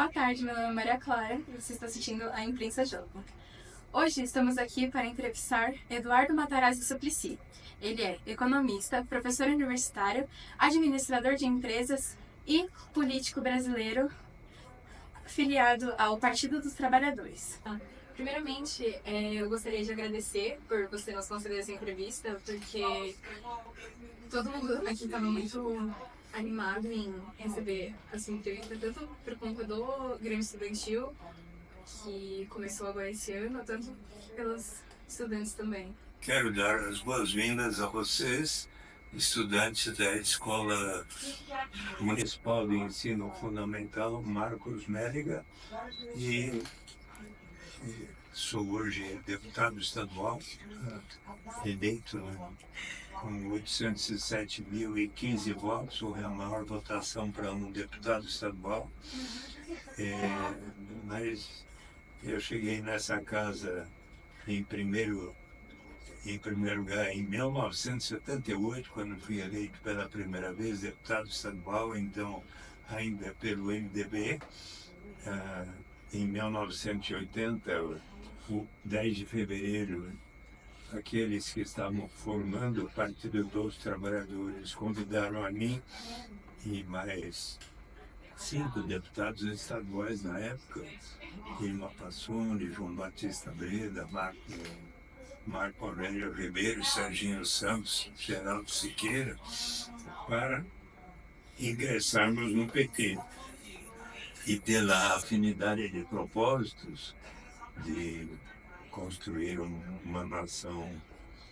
Boa tarde, meu nome é Maria Clara e você está assistindo a Imprensa Jovem. Hoje estamos aqui para entrevistar Eduardo Matarazzi Suplicy. Ele é economista, professor universitário, administrador de empresas e político brasileiro filiado ao Partido dos Trabalhadores. Primeiramente, eu gostaria de agradecer por você nos conceder essa entrevista, porque todo mundo aqui estava muito animado em receber a sua entrevista, tanto por conta do Grêmio Estudantil, que começou agora esse ano, tanto pelos estudantes também. Quero dar as boas-vindas a vocês, estudantes da Escola Municipal de Ensino Fundamental Marcos Méliga, e sou hoje deputado estadual, eleito, com 807.015 votos, foi a maior votação para um deputado estadual. Mas eu cheguei nessa casa em primeiro lugar em 1978, quando fui eleito pela primeira vez deputado estadual, então ainda pelo MDB. Em 1980, o 10 de fevereiro, aqueles que estavam formando o Partido dos Trabalhadores convidaram a mim e mais 5 deputados estaduais na época, Irma Passoni, João Batista Breda, Marco Aurélio Ribeiro, Serginho Santos, Geraldo Siqueira, para ingressarmos no PT. E pela afinidade de propósitos de construir uma nação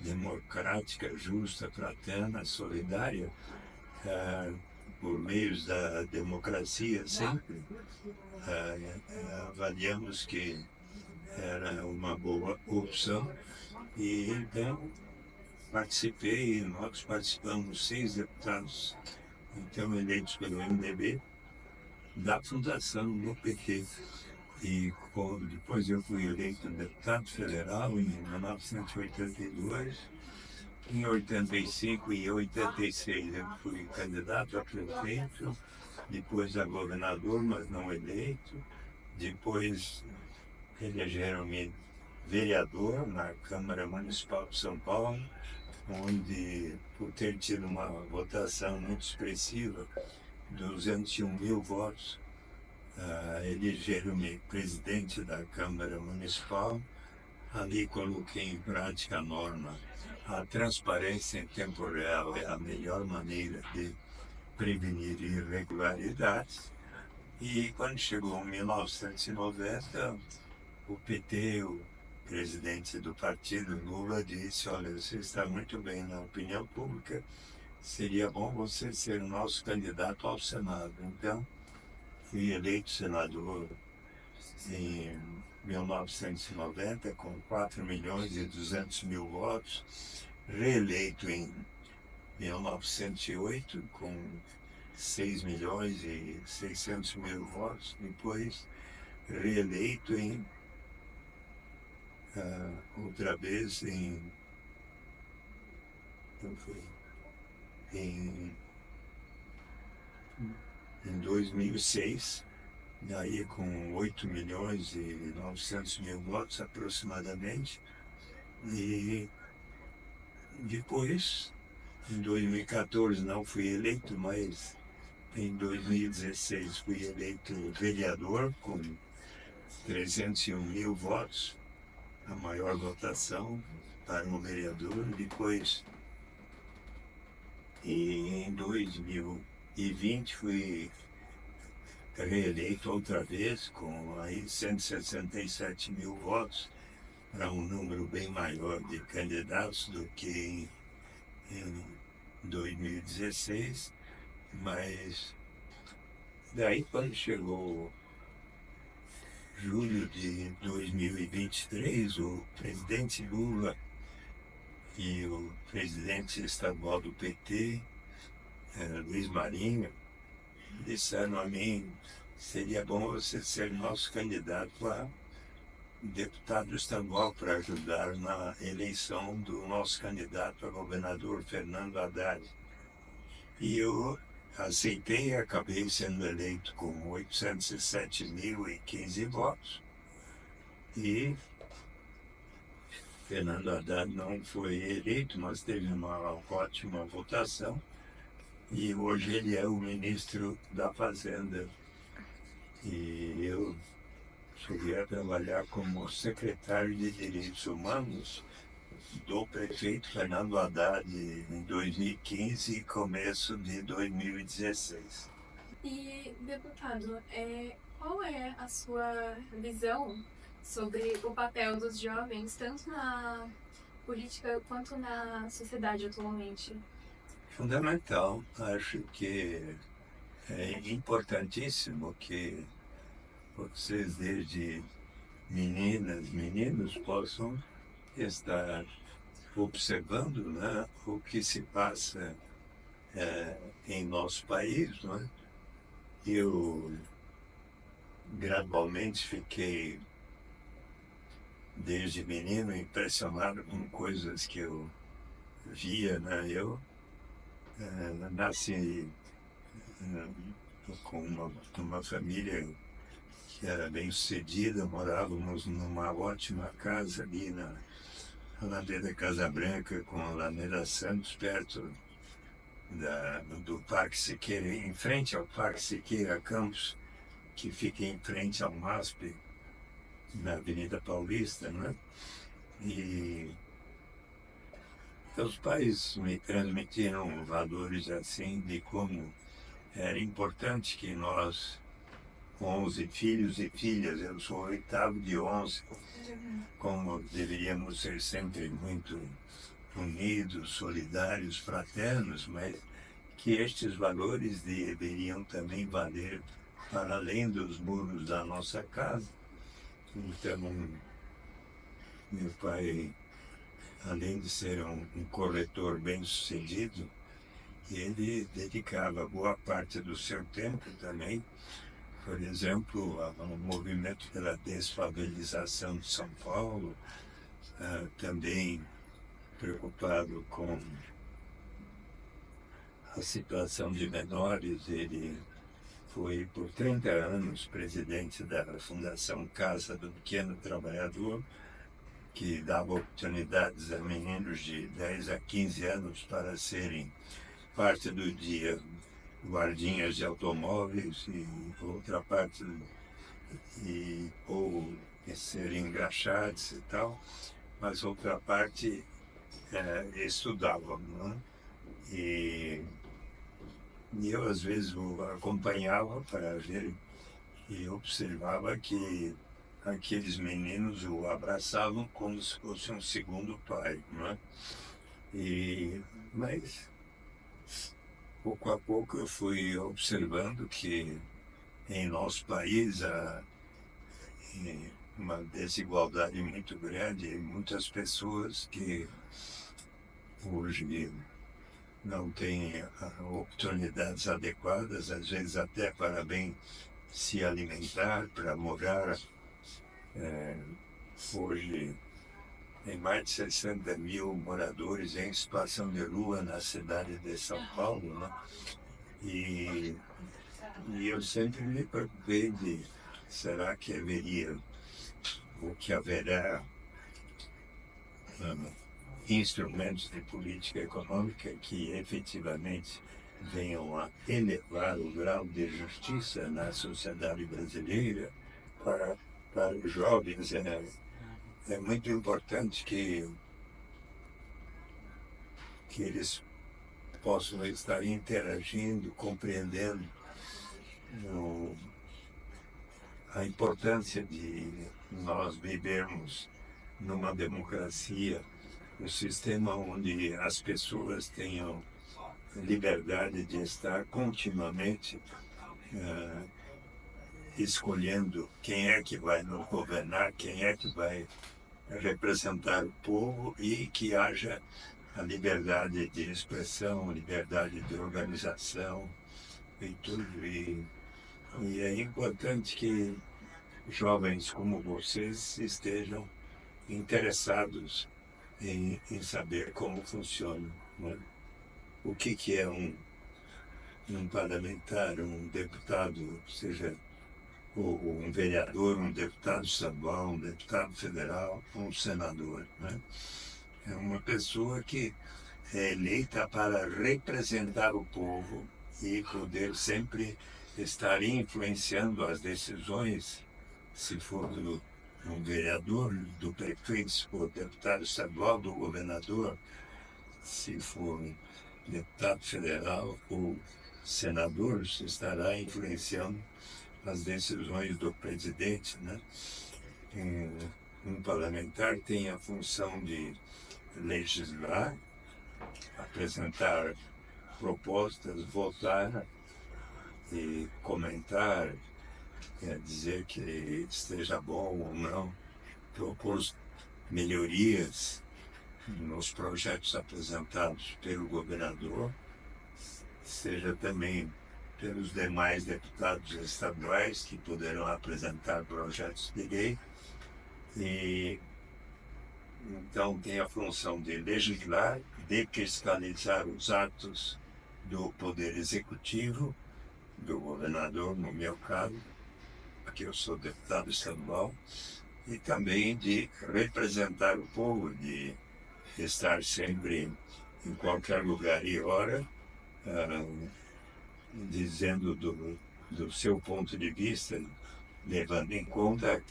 democrática, justa, fraterna, solidária, por meios da democracia sempre, avaliamos que era uma boa opção. E então participei, nós participamos 6 deputados, então eleitos pelo MDB, da fundação do PT. E depois eu fui eleito deputado federal em 1982. Em 85 e 86 eu fui candidato a prefeito, depois a governador, mas não eleito. Depois elegeram-me vereador na Câmara Municipal de São Paulo, onde, por ter tido uma votação muito expressiva, 201.000 votos, elegeram-me presidente da Câmara Municipal. Ali coloquei em prática a norma. A transparência em tempo real é a melhor maneira de prevenir irregularidades. E quando chegou 1990, o PT, o presidente do partido, Lula, disse: olha, você está muito bem na opinião pública, seria bom você ser o nosso candidato ao Senado. Então, fui eleito senador em 1990 com 4.200.000 votos, reeleito em 1908 com 6.600.000 votos, depois reeleito outra vez em 2006, daí com 8.900.000 votos aproximadamente. E depois, em 2014 não fui eleito, mas em 2016 fui eleito vereador com 301.000 votos, a maior votação para um vereador. Depois, em 2020, fui reeleito outra vez com aí 167.000 votos, para um número bem maior de candidatos do que em 2016. Mas daí, quando chegou julho de 2023, o presidente Lula e o presidente estadual do PT, Luiz Marinho, disseram a mim: seria bom você ser nosso candidato a deputado estadual para ajudar na eleição do nosso candidato a governador, Fernando Haddad. E eu aceitei e acabei sendo eleito com 807.015 votos. E Fernando Haddad não foi eleito, mas teve uma ótima votação. E hoje ele é o ministro da Fazenda. E eu cheguei a trabalhar como secretário de Direitos Humanos do prefeito Fernando Haddad em 2015 e começo de 2016. E, deputado, qual é a sua visão sobre o papel dos jovens, tanto na política quanto na sociedade atualmente? Fundamental. Acho que é importantíssimo que vocês, desde meninas, meninos, possam estar observando, né, o que se passa em nosso país. Né? Eu gradualmente fiquei, desde menino, impressionado com coisas que eu via. Né? Eu nasci com uma família que era bem sucedida, morávamos numa ótima casa ali na Alameda Casa Branca, com a Alameda Santos, perto do Parque Siqueira, em frente ao Parque Siqueira Campos, que fica em frente ao MASP, na Avenida Paulista, né? E meus pais me transmitiram valores assim de como era importante que nós, 11 filhos e filhas, eu sou o oitavo de 11, como deveríamos ser sempre muito unidos, solidários, fraternos, mas que estes valores deveriam também valer para além dos muros da nossa casa. Então, meu pai, além de ser um corretor bem-sucedido, ele dedicava boa parte do seu tempo também, por exemplo, ao movimento pela desfavelização de São Paulo, também preocupado com a situação de menores. Ele foi por 30 anos presidente da Fundação Casa do Pequeno Trabalhador, que dava oportunidades a meninos de 10 a 15 anos para serem parte do dia guardinhas de automóveis e outra parte ou serem engraxados e tal, mas outra parte estudavam. Né? E eu às vezes o acompanhava para ver e observava que aqueles meninos o abraçavam como se fosse um segundo pai. Né? Mas pouco a pouco eu fui observando que em nosso país há uma desigualdade muito grande, muitas pessoas que hoje não têm oportunidades adequadas, às vezes até para bem se alimentar, para morar. Hoje tem mais de 60 mil moradores em situação de rua na cidade de São Paulo, né? E eu sempre me preocupei de, será que haveria, ou que haverá instrumentos de política econômica que efetivamente venham a elevar o grau de justiça na sociedade brasileira para os jovens. É muito importante que eles possam estar interagindo, compreendendo a importância de nós vivermos numa democracia, um sistema onde as pessoas tenham liberdade de estar continuamente escolhendo quem é que vai nos governar, quem é que vai representar o povo, e que haja a liberdade de expressão, liberdade de organização e tudo. E é importante que jovens como vocês estejam interessados em saber como funciona. Né? O que é um um parlamentar, um deputado, seja um vereador, um deputado estadual, um deputado federal, um senador, né? É uma pessoa que é eleita para representar o povo e poder sempre estar influenciando as decisões, se for do vereador, do prefeito, se for deputado estadual, do governador, se for deputado federal ou senador, se estará influenciando as decisões do presidente, né? Um parlamentar tem a função de legislar, apresentar propostas, votar e comentar, quer dizer que esteja bom ou não, propor melhorias nos projetos apresentados pelo governador, seja também pelos demais deputados estaduais que poderão apresentar projetos de lei. E então tem a função de legislar, de fiscalizar os atos do Poder Executivo, do governador, no meu caso, aqui eu sou deputado estadual, e também de representar o povo, de estar sempre em qualquer lugar e hora, dizendo do seu ponto de vista, levando em conta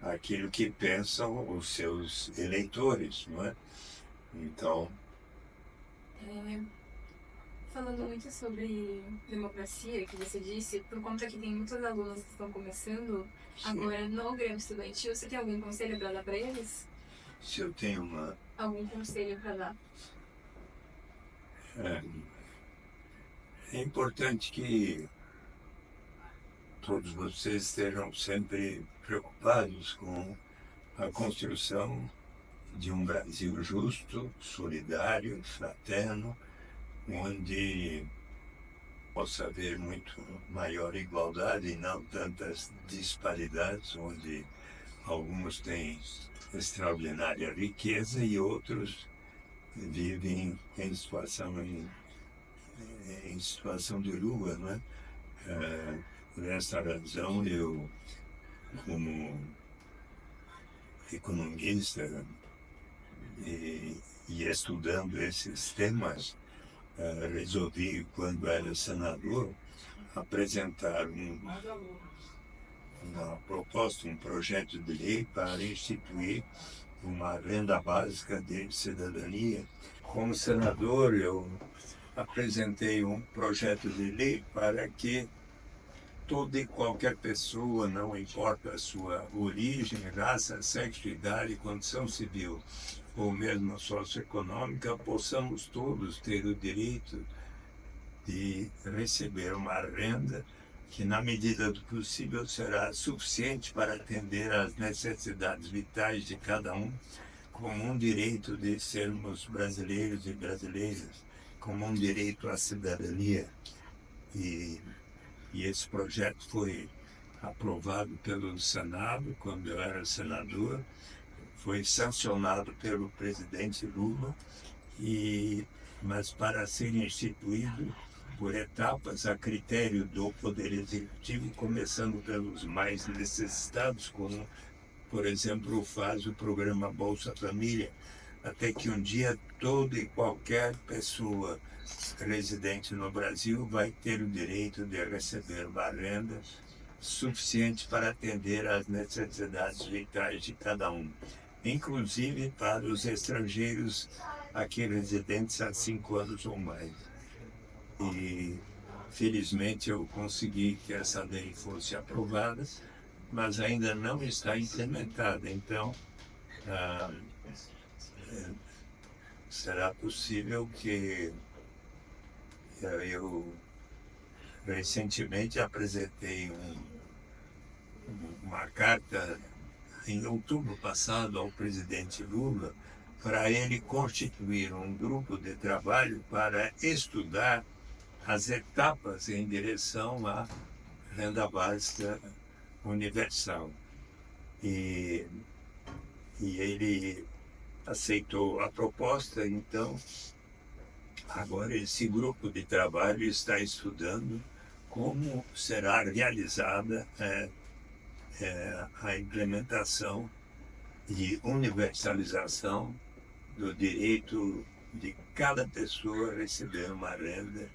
aquilo que pensam os seus eleitores, não é? Então, Falando muito sobre democracia, que você disse, por conta que tem muitos alunos que estão começando sim, agora no Grêmio Estudantil, você tem algum conselho para dar para eles? se eu tenho Algum conselho para dar? é importante que todos vocês estejam sempre preocupados com a construção de um Brasil justo, solidário, fraterno, onde possa haver muito maior igualdade e não tantas disparidades, onde alguns têm extraordinária riqueza e outros vivem em situação de rua, né? Por essa razão, eu, como economista e estudando esses temas, resolvi, quando era senador, apresentar uma proposta, um projeto de lei para instituir uma renda básica de cidadania. Como senador, eu apresentei um projeto de lei para que toda e qualquer pessoa, não importa a sua origem, raça, sexo, idade, condição civil ou mesmo socioeconômica, possamos todos ter o direito de receber uma renda que, na medida do possível, será suficiente para atender às necessidades vitais de cada um, como um direito de sermos brasileiros e brasileiras, como um direito à cidadania. E esse projeto foi aprovado pelo Senado, quando eu era senador, foi sancionado pelo presidente Lula, mas para ser instituído por etapas a critério do Poder Executivo, começando pelos mais necessitados, como, por exemplo, faz o programa Bolsa Família, até que um dia toda e qualquer pessoa residente no Brasil vai ter o direito de receber uma renda suficiente para atender às necessidades vitais de cada um, inclusive para os estrangeiros aqui residentes há 5 anos ou mais. E, felizmente, eu consegui que essa lei fosse aprovada, mas ainda não está implementada. Então, será possível que eu recentemente apresentei uma carta em outubro passado ao presidente Lula para ele constituir um grupo de trabalho para estudar as etapas em direção à renda básica universal. E ele aceitou a proposta, então Agora, esse grupo de trabalho está estudando como será realizada a implementação e universalização do direito de cada pessoa receber uma renda,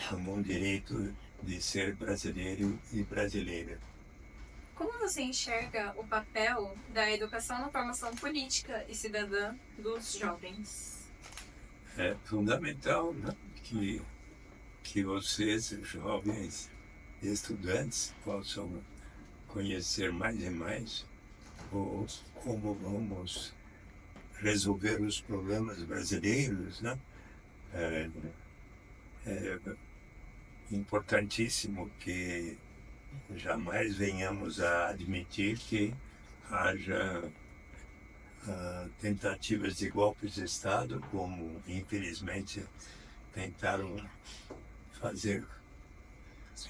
como um direito de ser brasileiro e brasileira. Como você enxerga o papel da educação na formação política e cidadã dos jovens? É fundamental, né, que vocês, jovens estudantes, possam conhecer mais e mais como vamos resolver os problemas brasileiros, né? É importantíssimo que jamais venhamos a admitir que haja tentativas de golpes de Estado, como infelizmente tentaram fazer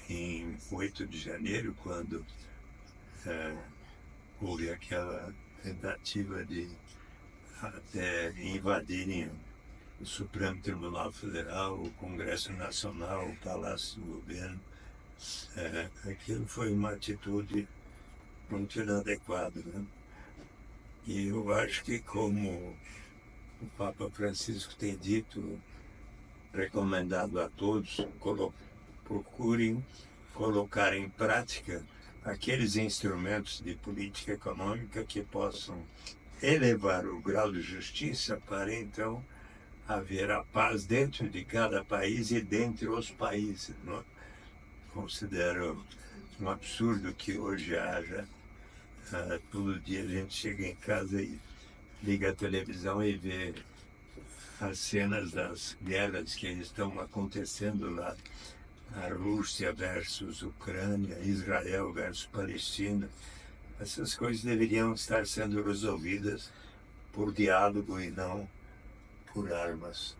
em 8 de janeiro, quando houve aquela tentativa de até invadirem o Supremo Tribunal Federal, o Congresso Nacional, o Palácio do Governo. Aquilo foi uma atitude muito inadequada, né? E eu acho que, como o Papa Francisco tem dito, recomendado a todos, procurem colocar em prática aqueles instrumentos de política econômica que possam elevar o grau de justiça para, então, haver a paz dentro de cada país e dentre os países. Não? Considero um absurdo que hoje haja, todo dia a gente chega em casa e liga a televisão e vê as cenas das guerras que estão acontecendo lá. A Rússia versus Ucrânia, Israel versus Palestina. Essas coisas deveriam estar sendo resolvidas por diálogo e não por armas.